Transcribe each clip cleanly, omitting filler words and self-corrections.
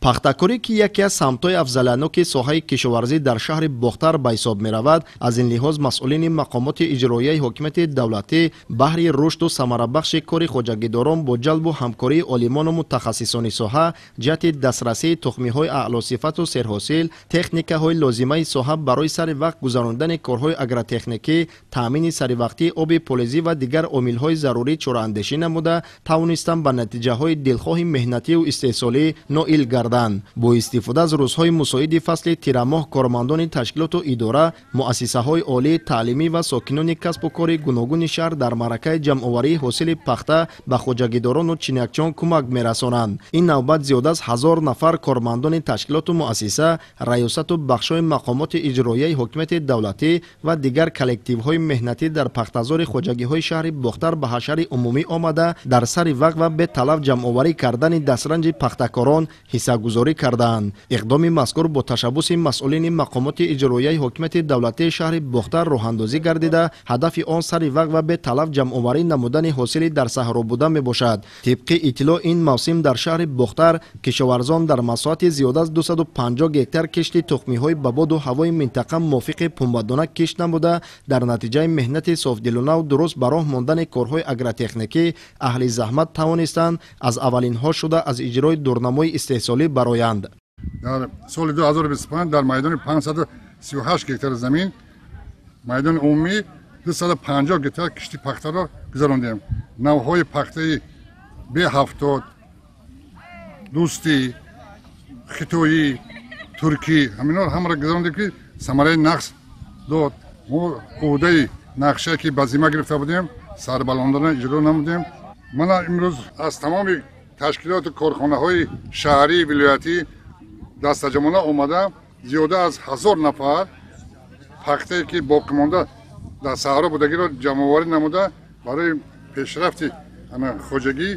пахтакорӣ ки яке аз самтҳои афзаланоки соҳаи кишоварзӣ дар шаҳри бохтар ба ҳисоб меравад, аз ин лиҳоз масъулини мақомоти иҷроияи ҳокимияти давлатӣ баҳри рушду самарабахши кори хоҷагидорон бо ҷалбу ҳамкории олимону мутахассисони соҳа ҷиҳати дастрасии тухмиҳои аълосифату серҳосил, техникаҳои лозимаи соҳа барои сари вақт гузарондани корҳои агротехникӣ, таъмини саривақтии оби полизӣ ва дигар омилҳои зарурӣ чораандешӣ намуда, тавонистанд ба натиҷаҳои дилхоҳи меҳнативу истеҳсолӣ ноил гарданд. бо истифода аз рӯзҳои мусоиди фасли тирамоҳ кормандони ташкилоту идора, муассисаҳои олии таълимӣ ва сокинони касбу кори гуногуни шаҳр дар маъракаи ҷамъоварии ҳосили пахта ба хоҷагидорону чинякчон кӯмак мерасонанд. ин навбат зиёда аз 1000 нафар кормандони ташкилоту муассиса, раёсату бахшҳои мақомоти иҷроияи ҳокимияти давлатӣ ва дигар коллективҳои меҳнатӣ дар пахтазори хоҷагиҳои шаҳри бохтар ба ҳашари умумӣ омада, дар сари вақт ва беталаб ҷамъоварӣ кардани дастранҷи пахтакорон ҳиссагузорӣ кардаанд. иқдоми мазкур бо ташаббуси масъулини мақомоти иҷроияи ҳокимияти давлатии шаҳри бохтар роҳандозӣ гардида, ҳадафи он сари вақт ва беталаб ҷамъоварӣ намудани ҳосили дар саҳро буда мебошад. тибқи иттилоъ, ин мавсим дар шаҳри бохтар кишоварзон дар масоҳати зиёда аз 250 гектар кишти тухмиҳои ба боду ҳавои минтақа мувофиқи пунбадона кишт намуда, дар натиҷаи меҳнати софдилунаву дуруст ба роҳ мондани корҳои агротехникӣ, аҳли заҳмат тавонистанд аз аввалинҳо шуда аз иҷрои дурнамои истеҳсолӣ бароянд. дар соли 2025 дар майдони 538 гектар замин, майдони умумӣ 250 гектар кишти пахтаро гузарондем. навъҳои пахтаи Б70, дӯстӣ, хитоӣ, туркӣ, ҳаминҳо ҳамаро гузарондем ки самараи нақс дод. мо ӯҳдаи нақшае ки ба зимма гирифта будем, сарбаландона иҷро намудем. мана имрӯз аз тамоми ташкилоту корхонаҳои шаҳрии вилоятӣ дастаҷамона омада, зиёда аз 1000 нафар пахтае ки боқимонда дар саҳро будагиро ҷамъоварӣ намуда, барои пешрафти хоҷагӣ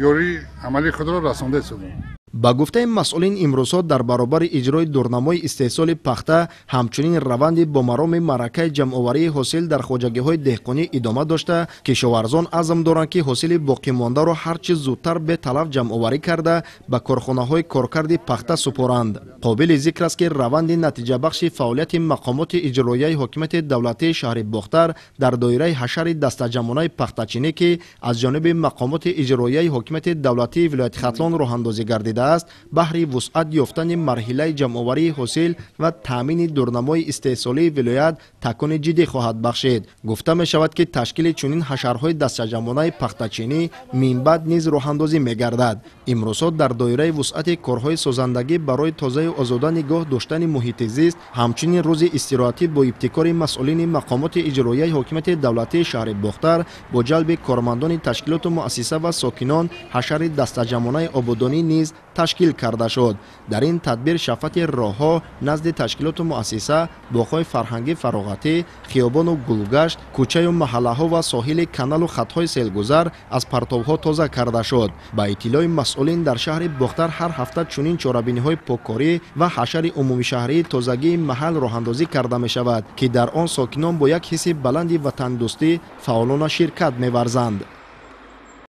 ёрии амалии худро расонда истодем. ба гуфтаи масъулин, имрӯзҳо дар баробари иҷрои дурнамои истеҳсоли пахта ҳамчунин раванди бомароми маъракаи ҷамъоварии ҳосил дар хоҷагиҳои деҳқонӣ идома дошта, кишоварзон азм доранд ки ҳосили боқимондаро ҳарчи зудтар беталаб ҷамъоварӣ карда ба корхонаҳои коркарди пахта супоранд. қобили зикр аст ки раванди натиҷабахши фаъолияти мақомоти иҷроияи ҳокимияти давлатии шаҳри бохтар дар доираи ҳашари дастаҷамонаи пахтачинӣ ки аз ҷониби мақомоти иҷроияи ҳокимияти давлатии вилояти хатлон роҳандозӣ гардида аст, баҳри вусъат ёфтани марҳилаи ҷамъоварии ҳосил ва таъмини дурнамои истеҳсолии вилоят такони ҷиддӣ хоҳад бахшид. гуфта мешавад ки ташкили чунин ҳашарҳои дастаҷамонаи пахтачинӣ минбаъд низ роҳандозӣ мегардад. имрӯзҳо дар доираи вусъати корҳои созандагӣ барои тозаю озода нигоҳ доштани муҳити зист, ҳамчунин рӯзи истироҳатӣ бо ибтикори масъулини мақомоти иҷроияи ҳокимияти давлатии шаҳри бохтар бо ҷалби кормандони ташкилоту муассиса ва сокинон ҳашари дастаҷамонаи ободонӣ низ ташкил карда шуд. дар ин тадбир шафати роҳҳо назди ташкилоту муассиса, боғҳои фарҳангӣ фароғатӣ, хиёбону гулгашт, кӯчаю маҳаллаҳо ва соҳили каналу хатҳои селгузар аз партовҳо тоза карда шуд. ба иттилои масъулин, дар шаҳри бохтар ҳар ҳафта чунин чорабиниҳои поккорӣ ва ҳашари умумишаҳрии тозагии маҳал роҳандозӣ карда мешавад ки дар он сокинон бо як ҳисси баланди ватандӯстӣ фаъолона ширкат меварзанд.